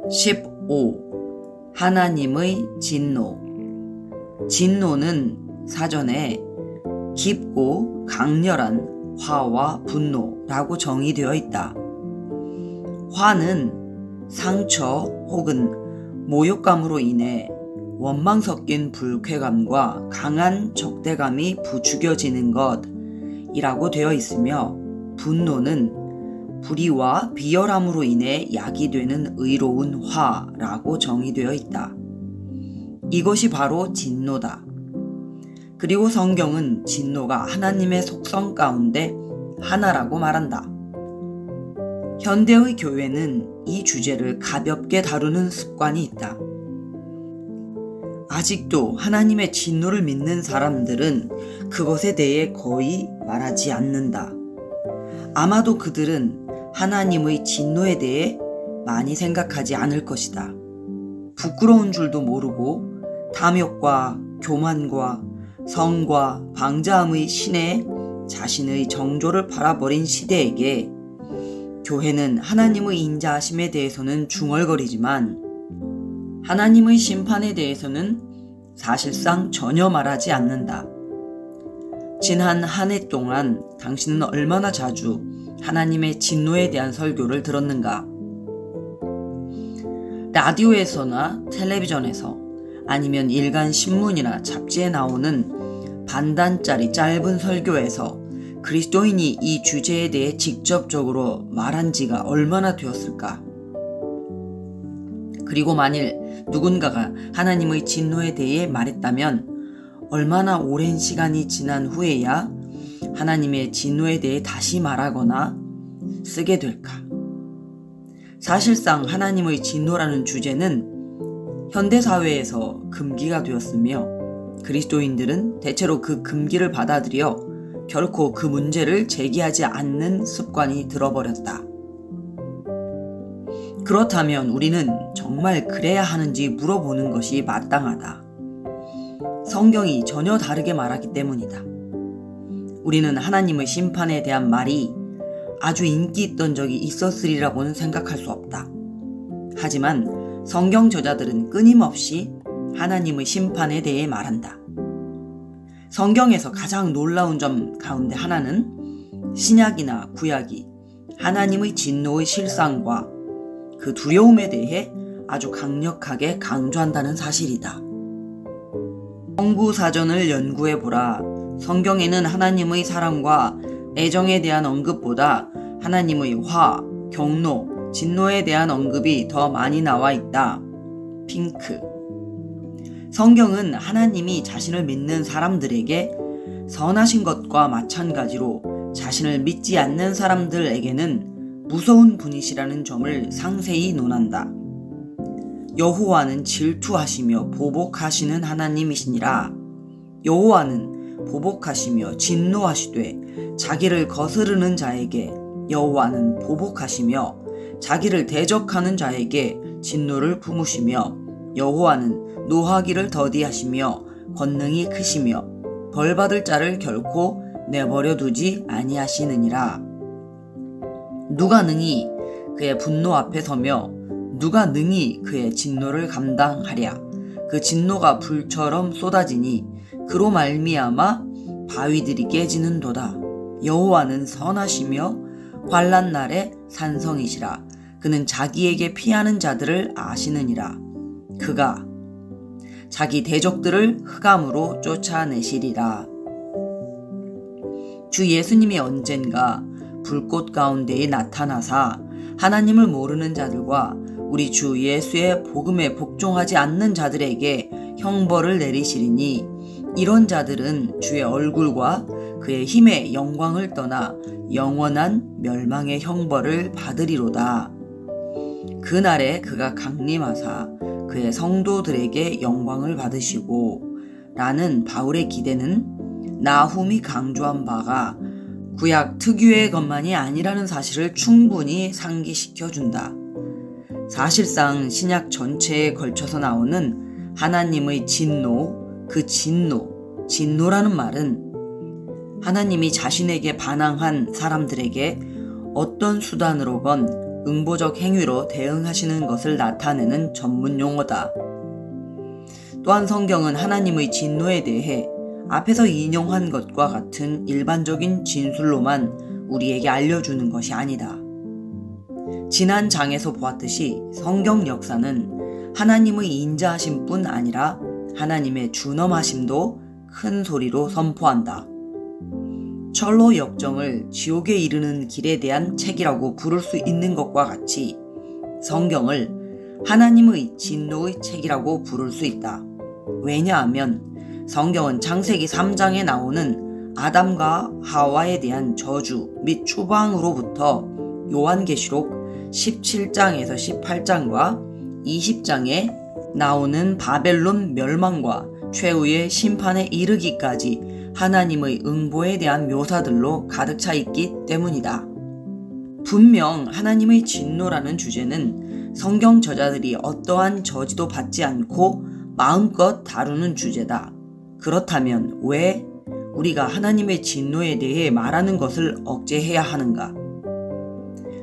15. 하나님의 진노. 진노는 사전에 깊고 강렬한 화와 분노라고 정의되어 있다. 화는 상처 혹은 모욕감으로 인해 원망 섞인 불쾌감과 강한 적대감이 부추겨지는 것이라고 되어 있으며, 분노는 불의와 비열함으로 인해 야기되는 의로운 화라고 정의되어 있다. 이것이 바로 진노다. 그리고 성경은 진노가 하나님의 속성 가운데 하나라고 말한다. 현대의 교회는 이 주제를 가볍게 다루는 습관이 있다. 아직도 하나님의 진노를 믿는 사람들은 그것에 대해 거의 말하지 않는다. 아마도 그들은 하나님의 진노에 대해 많이 생각하지 않을 것이다. 부끄러운 줄도 모르고 탐욕과 교만과 성과 방자함의 신에 자신의 정조를 팔아버린 시대에게 교회는 하나님의 인자하심에 대해서는 중얼거리지만 하나님의 심판에 대해서는 사실상 전혀 말하지 않는다. 지난 한 해 동안 당신은 얼마나 자주 하나님의 진노에 대한 설교를 들었는가? 라디오에서나 텔레비전에서 아니면 일간 신문이나 잡지에 나오는 반단짜리 짧은 설교에서 그리스도인이 이 주제에 대해 직접적으로 말한 지가 얼마나 되었을까? 그리고 만일 누군가가 하나님의 진노에 대해 말했다면 얼마나 오랜 시간이 지난 후에야 하나님의 진노에 대해 다시 말하거나 쓰게 될까? 사실상 하나님의 진노라는 주제는 현대사회에서 금기가 되었으며 그리스도인들은 대체로 그 금기를 받아들여 결코 그 문제를 제기하지 않는 습관이 들어버렸다. 그렇다면 우리는 정말 그래야 하는지 물어보는 것이 마땅하다. 성경이 전혀 다르게 말하기 때문이다. 우리는 하나님의 심판에 대한 말이 아주 인기 있던 적이 있었으리라고는 생각할 수 없다. 하지만 성경 저자들은 끊임없이 하나님의 심판에 대해 말한다. 성경에서 가장 놀라운 점 가운데 하나는 신약이나 구약이 하나님의 진노의 실상과 그 두려움에 대해 아주 강력하게 강조한다는 사실이다. 성구사전을 연구해보라. 성경에는 하나님의 사랑과 애정에 대한 언급보다 하나님의 화, 경노, 진노에 대한 언급이 더 많이 나와 있다. 핑크. 성경은 하나님이 자신을 믿는 사람들에게 선하신 것과 마찬가지로 자신을 믿지 않는 사람들에게는 무서운 분이시라는 점을 상세히 논한다. 여호와는 질투하시며 보복하시는 하나님이시니라. 여호와는 보복하시며 진노하시되 자기를 거스르는 자에게 여호와는 보복하시며 자기를 대적하는 자에게 진노를 품으시며 여호와는 노하기를 더디하시며 권능이 크시며 벌받을 자를 결코 내버려 두지 아니하시느니라. 누가 능히 그의 분노 앞에 서며 누가 능히 그의 진노를 감당하랴. 그 진노가 불처럼 쏟아지니 그로 말미암아 바위들이 깨지는도다. 여호와는 선하시며 환난 날에 산성이시라. 그는 자기에게 피하는 자들을 아시느니라. 그가 자기 대적들을 흑암으로 쫓아내시리라. 주 예수님이 언젠가 불꽃 가운데에 나타나사 하나님을 모르는 자들과 우리 주 예수의 복음에 복종하지 않는 자들에게 형벌을 내리시리니 이런 자들은 주의 얼굴과 그의 힘의 영광을 떠나 영원한 멸망의 형벌을 받으리로다. 그날에 그가 강림하사 그의 성도들에게 영광을 받으시고 라는 바울의 기대는 나훔이 강조한 바가 구약 특유의 것만이 아니라는 사실을 충분히 상기시켜준다. 사실상 신약 전체에 걸쳐서 나오는 하나님의 진노, 그 진노라는 말은 하나님이 자신에게 반항한 사람들에게 어떤 수단으로건 응보적 행위로 대응하시는 것을 나타내는 전문 용어다. 또한 성경은 하나님의 진노에 대해 앞에서 인용한 것과 같은 일반적인 진술로만 우리에게 알려주는 것이 아니다. 지난 장에서 보았듯이 성경 역사는 하나님의 인자하심 뿐 아니라 하나님의 준엄하심도 큰 소리로 선포한다. 철로 역정을 지옥에 이르는 길에 대한 책이라고 부를 수 있는 것과 같이 성경을 하나님의 진노의 책이라고 부를 수 있다. 왜냐하면 성경은 창세기 3장에 나오는 아담과 하와에 대한 저주 및 추방으로부터 요한계시록 17장에서 18장과 20장에 나오는 바벨론 멸망과 최후의 심판에 이르기까지 하나님의 응보에 대한 묘사들로 가득 차 있기 때문이다. 분명 하나님의 진노라는 주제는 성경 저자들이 어떠한 저지도 받지 않고 마음껏 다루는 주제다. 그렇다면 왜 우리가 하나님의 진노에 대해 말하는 것을 억제해야 하는가?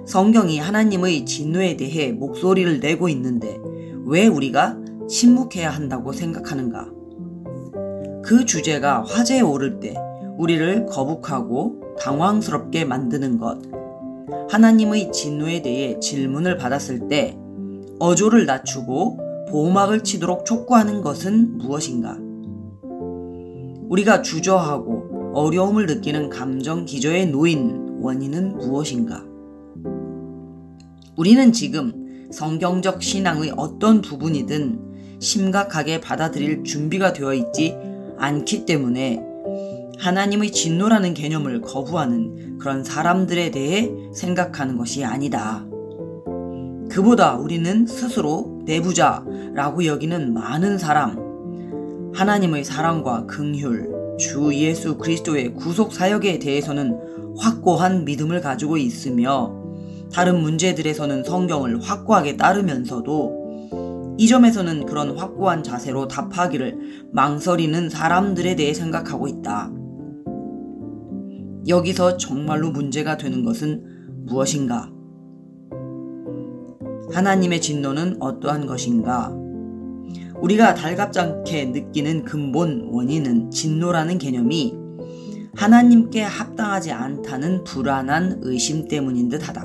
성경이 하나님의 진노에 대해 목소리를 내고 있는데 왜 우리가 침묵해야 한다고 생각하는가? 그 주제가 화제에 오를 때 우리를 거북하고 당황스럽게 만드는 것, 하나님의 진노에 대해 질문을 받았을 때 어조를 낮추고 보호막을 치도록 촉구하는 것은 무엇인가? 우리가 주저하고 어려움을 느끼는 감정 기저에 놓인 원인은 무엇인가? 우리는 지금 성경적 신앙의 어떤 부분이든 심각하게 받아들일 준비가 되어 있지 않기 때문에 하나님의 진노라는 개념을 거부하는 그런 사람들에 대해 생각하는 것이 아니다. 그보다 우리는 스스로 내부자라고 여기는 많은 사람, 하나님의 사랑과 긍휼, 주 예수 그리스도의 구속 사역에 대해서는 확고한 믿음을 가지고 있으며 다른 문제들에서는 성경을 확고하게 따르면서도 이 점에서는 그런 확고한 자세로 답하기를 망설이는 사람들에 대해 생각하고 있다. 여기서 정말로 문제가 되는 것은 무엇인가? 하나님의 진노는 어떠한 것인가? 우리가 달갑지 않게 느끼는 근본 원인은 진노라는 개념이 하나님께 합당하지 않다는 불안한 의심 때문인 듯하다.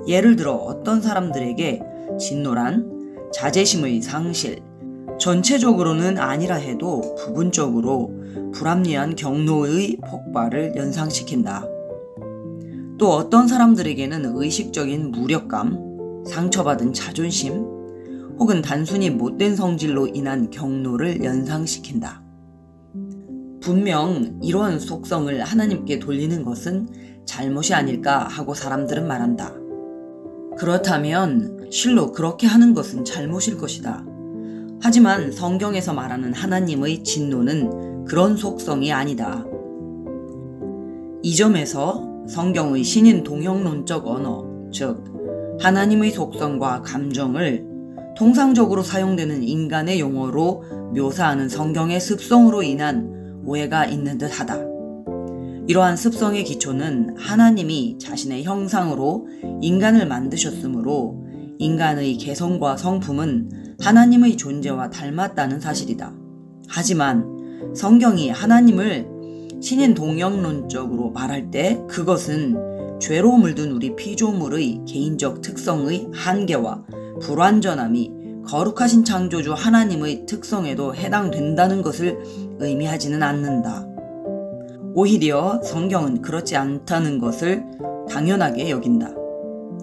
예를 들어 어떤 사람들에게 진노란 자제심의 상실, 전체적으로는 아니라 해도 부분적으로 불합리한 경노의 폭발을 연상시킨다. 또 어떤 사람들에게는 의식적인 무력감, 상처받은 자존심, 혹은 단순히 못된 성질로 인한 경노를 연상시킨다. 분명 이러한 속성을 하나님께 돌리는 것은 잘못이 아닐까 하고 사람들은 말한다. 그렇다면 실로 그렇게 하는 것은 잘못일 것이다. 하지만 성경에서 말하는 하나님의 진노는 그런 속성이 아니다. 이 점에서 성경의 신인 동형론적 언어, 즉 하나님의 속성과 감정을 통상적으로 사용되는 인간의 용어로 묘사하는 성경의 습성으로 인한 오해가 있는 듯하다. 이러한 습성의 기초는 하나님이 자신의 형상으로 인간을 만드셨으므로 인간의 개성과 성품은 하나님의 존재와 닮았다는 사실이다. 하지만 성경이 하나님을 신인 동형론적으로 말할 때 그것은 죄로 물든 우리 피조물의 개인적 특성의 한계와 불완전함이 거룩하신 창조주 하나님의 특성에도 해당된다는 것을 의미하지는 않는다. 오히려 성경은 그렇지 않다는 것을 당연하게 여긴다.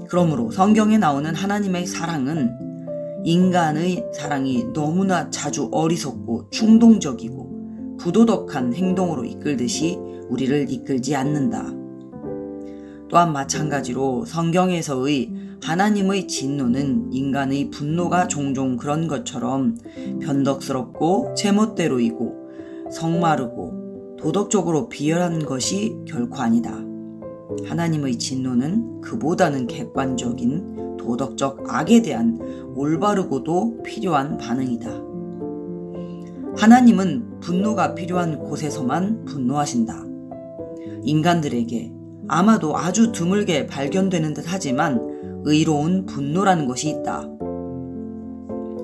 그러므로 성경에 나오는 하나님의 사랑은 인간의 사랑이 너무나 자주 어리석고 충동적이고 부도덕한 행동으로 이끌듯이 우리를 이끌지 않는다. 또한 마찬가지로 성경에서의 하나님의 진노는 인간의 분노가 종종 그런 것처럼 변덕스럽고 제멋대로이고 성마르고 도덕적으로 비열한 것이 결코 아니다. 하나님의 진노는 그보다는 객관적인 도덕적 악에 대한 올바르고도 필요한 반응이다. 하나님은 분노가 필요한 곳에서만 분노하신다. 인간들에게 아마도 아주 드물게 발견되는 듯 하지만 의로운 분노라는 것이 있다.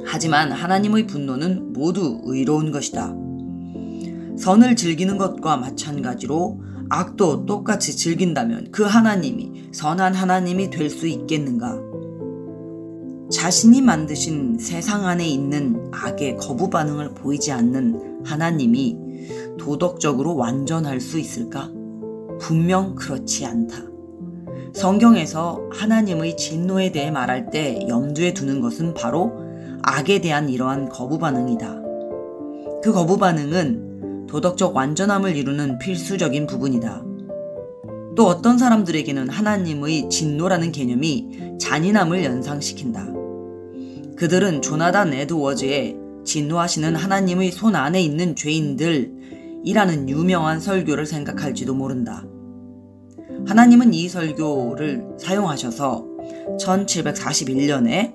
하지만 하나님의 분노는 모두 의로운 것이다. 선을 즐기는 것과 마찬가지로 악도 똑같이 즐긴다면 그 하나님이 선한 하나님이 될 수 있겠는가? 자신이 만드신 세상 안에 있는 악의 거부 반응을 보이지 않는 하나님이 도덕적으로 완전할 수 있을까? 분명 그렇지 않다. 성경에서 하나님의 진노에 대해 말할 때 염두에 두는 것은 바로 악에 대한 이러한 거부 반응이다. 그 거부 반응은 도덕적 완전함을 이루는 필수적인 부분이다. 또 어떤 사람들에게는 하나님의 진노라는 개념이 잔인함을 연상시킨다. 그들은 조나단 에드워즈의 진노하시는 하나님의 손 안에 있는 죄인들이라는 유명한 설교를 생각할지도 모른다. 하나님은 이 설교를 사용하셔서 1741년에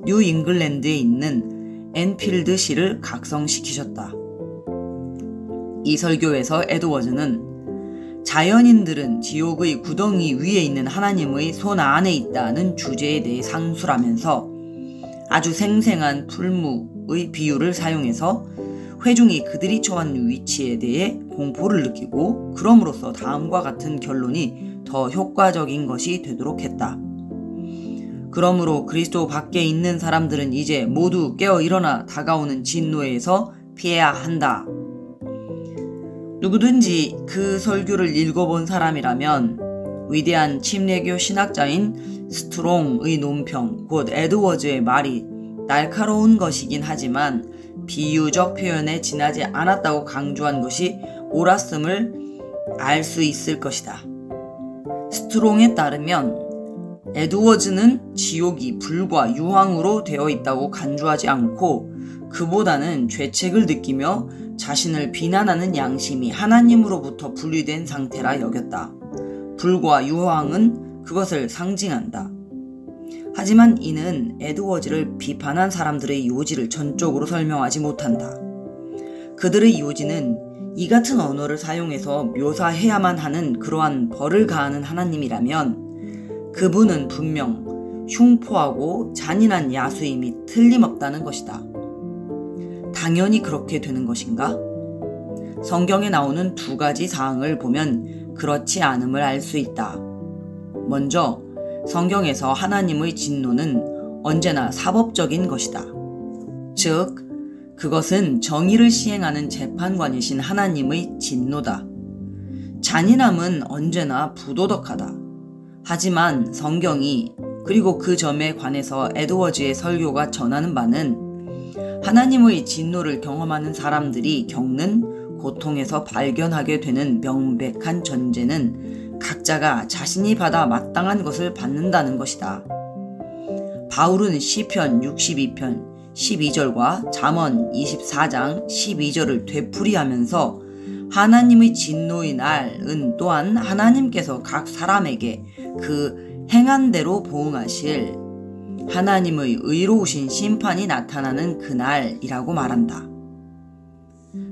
뉴 잉글랜드에 있는 앤필드시를 각성시키셨다. 이 설교에서 에드워즈는 자연인들은 지옥의 구덩이 위에 있는 하나님의 손 안에 있다는 주제에 대해 상술하면서 아주 생생한 풀무의 비유를 사용해서 회중이 그들이 처한 위치에 대해 공포를 느끼고 그럼으로써 다음과 같은 결론이 더 효과적인 것이 되도록 했다. 그러므로 그리스도 밖에 있는 사람들은 이제 모두 깨어 일어나 다가오는 진노에서 피해야 한다. 누구든지 그 설교를 읽어본 사람이라면 위대한 침례교 신학자인 스트롱의 논평, 곧 에드워즈의 말이 날카로운 것이긴 하지만 비유적 표현에 지나지 않았다고 강조한 것이 옳았음을 알 수 있을 것이다. 스트롱에 따르면 에드워즈는 지옥이 불과 유황으로 되어 있다고 간주하지 않고 그보다는 죄책을 느끼며 자신을 비난하는 양심이 하나님으로부터 분리된 상태라 여겼다. 불과 유황은 그것을 상징한다. 하지만 이는 에드워즈를 비판한 사람들의 요지를 전적으로 설명하지 못한다. 그들의 요지는 이 같은 언어를 사용해서 묘사해야만 하는 그러한 벌을 가하는 하나님이라면 그분은 분명 흉포하고 잔인한 야수임이 틀림없다는 것이다. 당연히 그렇게 되는 것인가? 성경에 나오는 두 가지 사항을 보면 그렇지 않음을 알 수 있다. 먼저 성경에서 하나님의 진노는 언제나 사법적인 것이다. 즉, 그것은 정의를 시행하는 재판관이신 하나님의 진노다. 잔인함은 언제나 부도덕하다. 하지만 성경이 그리고 그 점에 관해서 에드워즈의 설교가 전하는 바는 하나님의 진노를 경험하는 사람들이 겪는 고통에서 발견하게 되는 명백한 전제는 각자가 자신이 받아 마땅한 것을 받는다는 것이다. 바울은 시편 62편 12절과 잠언 24장 12절을 되풀이하면서 하나님의 진노의 날은 또한 하나님께서 각 사람에게 그 행한 대로 보응하실 하나님의 의로우신 심판이 나타나는 그날이라고 말한다.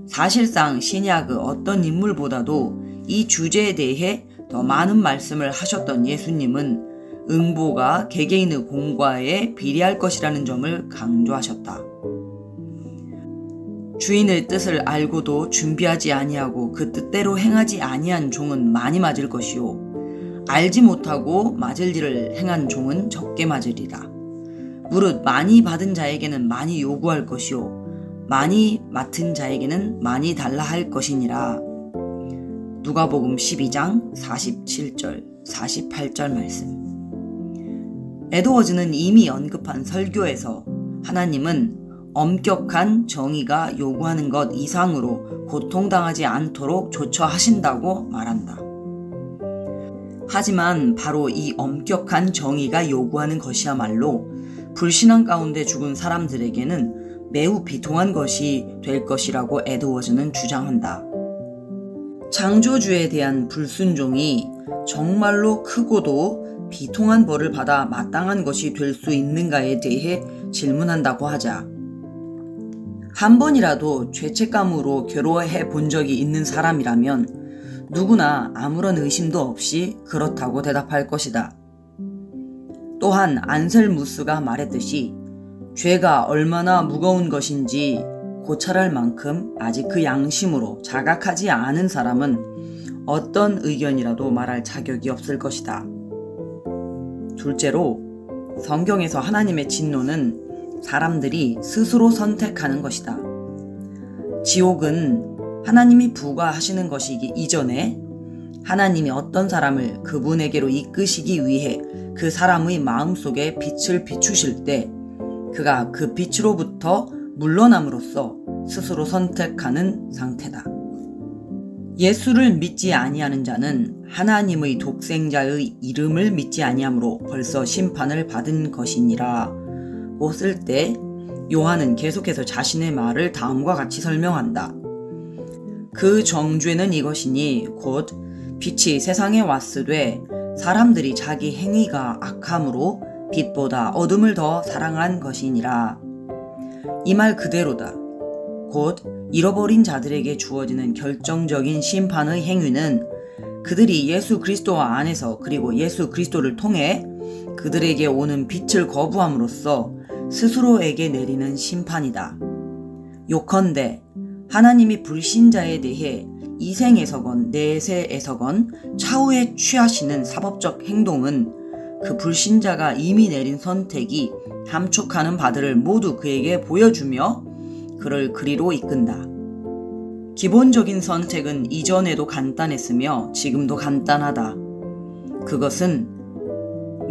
사실상 신약의 어떤 인물보다도 이 주제에 대해 더 많은 말씀을 하셨던 예수님은 응보가 개개인의 공과에 비례할 것이라는 점을 강조하셨다. 주인의 뜻을 알고도 준비하지 아니하고 그 뜻대로 행하지 아니한 종은 많이 맞을 것이요 알지 못하고 맞을 일을 행한 종은 적게 맞으리라. 무릇 많이 받은 자에게는 많이 요구할 것이요 많이 맡은 자에게는 많이 달라 할 것이니라. 누가복음 12장 47절 48절 말씀. 에드워즈는 이미 언급한 설교에서 하나님은 엄격한 정의가 요구하는 것 이상으로 고통당하지 않도록 조처하신다고 말한다. 하지만 바로 이 엄격한 정의가 요구하는 것이야말로 불신앙 가운데 죽은 사람들에게는 매우 비통한 것이 될 것이라고 에드워즈는 주장한다. 창조주에 대한 불순종이 정말로 크고도 비통한 벌을 받아 마땅한 것이 될 수 있는가에 대해 질문한다고 하자. 한 번이라도 죄책감으로 괴로워해 본 적이 있는 사람이라면 누구나 아무런 의심도 없이 그렇다고 대답할 것이다. 또한 안셀무스가 말했듯이 죄가 얼마나 무거운 것인지 고찰할 만큼 아직 그 양심으로 자각하지 않은 사람은 어떤 의견이라도 말할 자격이 없을 것이다. 둘째로, 성경에서 하나님의 진노는 사람들이 스스로 선택하는 것이다. 지옥은 하나님이 부과하시는 것이기 이전에 하나님이 어떤 사람을 그분에게로 이끄시기 위해 그 사람의 마음속에 빛을 비추실 때 그가 그 빛으로부터 물러남으로써 스스로 선택하는 상태다. 예수를 믿지 아니하는 자는 하나님의 독생자의 이름을 믿지 아니하므로 벌써 심판을 받은 것이니라 고 쓸 때 요한은 계속해서 자신의 말을 다음과 같이 설명한다. 그 정죄는 이것이니 곧 빛이 세상에 왔으되 사람들이 자기 행위가 악함으로 빛보다 어둠을 더 사랑한 것이니라. 이 말 그대로다. 곧 잃어버린 자들에게 주어지는 결정적인 심판의 행위는 그들이 예수 그리스도 안에서 그리고 예수 그리스도를 통해 그들에게 오는 빛을 거부함으로써 스스로에게 내리는 심판이다. 요컨대 하나님이 불신자에 대해 이생에서건 내세에서건 차후에 취하시는 사법적 행동은 그 불신자가 이미 내린 선택이 함축하는 바들을 모두 그에게 보여주며 그를 그리로 이끈다. 기본적인 선택은 이전에도 간단했으며 지금도 간단하다. 그것은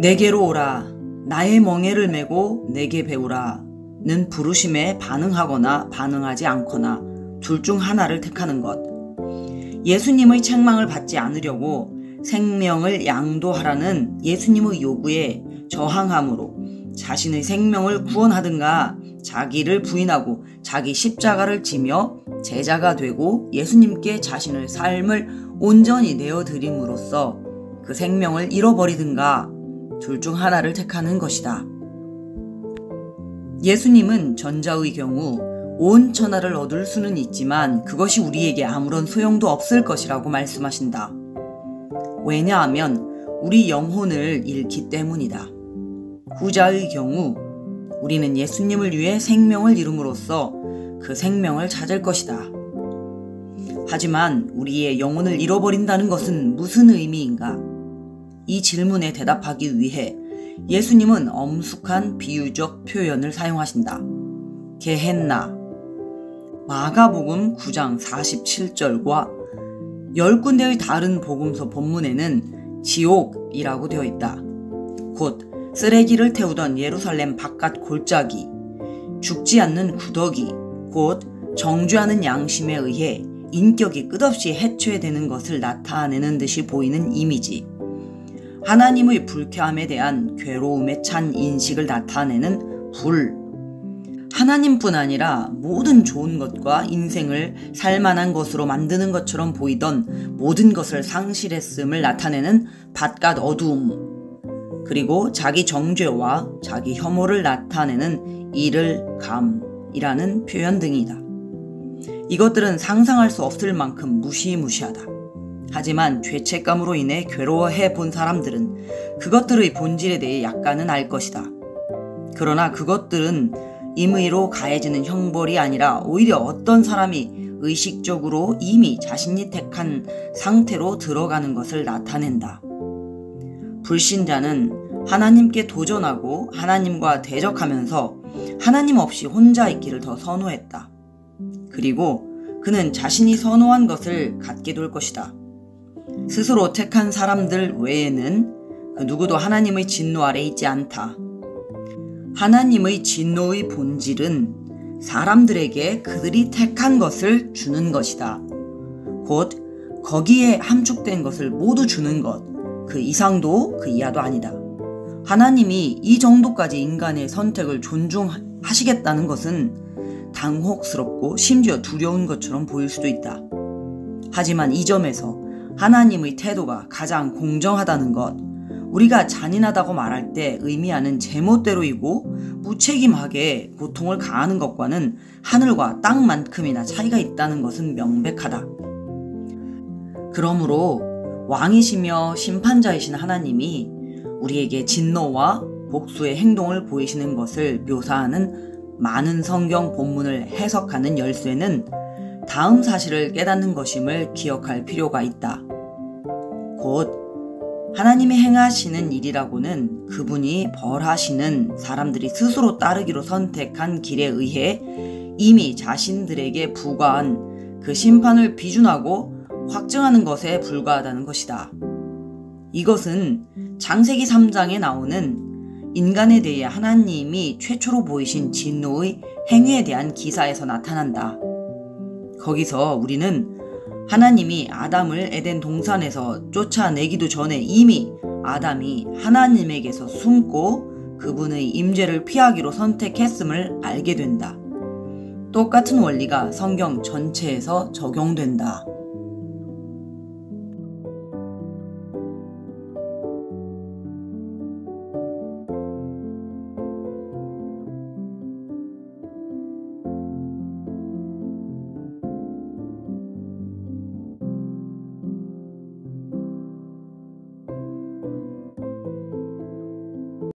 내게로 오라, 나의 멍에를 메고 내게 배우라 는 부르심에 반응하거나 반응하지 않거나 둘 중 하나를 택하는 것. 예수님의 책망을 받지 않으려고 생명을 양도하라는 예수님의 요구에 저항함으로 자신의 생명을 구원하든가 자기를 부인하고 자기 십자가를 지며 제자가 되고 예수님께 자신의 삶을 온전히 내어드림으로써 그 생명을 잃어버리든가 둘 중 하나를 택하는 것이다. 예수님은 전자의 경우 온 천하를 얻을 수는 있지만 그것이 우리에게 아무런 소용도 없을 것이라고 말씀하신다. 왜냐하면 우리 영혼을 잃기 때문이다. 후자의 경우 우리는 예수님을 위해 생명을 이룸으로써 그 생명을 찾을 것이다. 하지만 우리의 영혼을 잃어버린다는 것은 무슨 의미인가? 이 질문에 대답하기 위해 예수님은 엄숙한 비유적 표현을 사용하신다. 게헨나. 마가복음 9장 47절과 10군데의 다른 복음서 본문에는 지옥이라고 되어 있다. 곧 쓰레기를 태우던 예루살렘 바깥 골짜기, 죽지 않는 구더기, 곧 정죄하는 양심에 의해 인격이 끝없이 해체되는 것을 나타내는 듯이 보이는 이미지. 하나님의 불쾌함에 대한 괴로움에 찬 인식을 나타내는 불. 하나님뿐 아니라 모든 좋은 것과 인생을 살만한 것으로 만드는 것처럼 보이던 모든 것을 상실했음을 나타내는 바깥 어두움. 그리고 자기 정죄와 자기 혐오를 나타내는 이를감이라는 표현 등이다. 이것들은 상상할 수 없을 만큼 무시무시하다. 하지만 죄책감으로 인해 괴로워해 본 사람들은 그것들의 본질에 대해 약간은 알 것이다. 그러나 그것들은 임의로 가해지는 형벌이 아니라 오히려 어떤 사람이 의식적으로 이미 자신이 택한 상태로 들어가는 것을 나타낸다. 불신자는 하나님께 도전하고 하나님과 대적하면서 하나님 없이 혼자 있기를 더 선호했다. 그리고 그는 자신이 선호한 것을 갖게 될 것이다. 스스로 택한 사람들 외에는 그 누구도 하나님의 진노 아래 있지 않다. 하나님의 진노의 본질은 사람들에게 그들이 택한 것을 주는 것이다. 곧 거기에 함축된 것을 모두 주는 것, 그 이상도 그 이하도 아니다. 하나님이 이 정도까지 인간의 선택을 존중하시겠다는 것은 당혹스럽고 심지어 두려운 것처럼 보일 수도 있다. 하지만 이 점에서 하나님의 태도가 가장 공정하다는 것, 우리가 잔인하다고 말할 때 의미하는 제멋대로이고 무책임하게 고통을 가하는 것과는 하늘과 땅만큼이나 차이가 있다는 것은 명백하다. 그러므로 왕이시며 심판자이신 하나님이 우리에게 진노와 복수의 행동을 보이시는 것을 묘사하는 많은 성경 본문을 해석하는 열쇠는 다음 사실을 깨닫는 것임을 기억할 필요가 있다. 곧 하나님이 행하시는 일이라고는 그분이 벌하시는 사람들이 스스로 따르기로 선택한 길에 의해 이미 자신들에게 부과한 그 심판을 비준하고 확증하는 것에 불과하다는 것이다. 이것은 창세기 3장에 나오는 인간에 대해 하나님이 최초로 보이신 진노의 행위에 대한 기사에서 나타난다. 거기서 우리는 하나님이 아담을 에덴 동산에서 쫓아내기도 전에 이미 아담이 하나님에게서 숨고 그분의 임재를 피하기로 선택했음을 알게 된다. 똑같은 원리가 성경 전체에서 적용된다.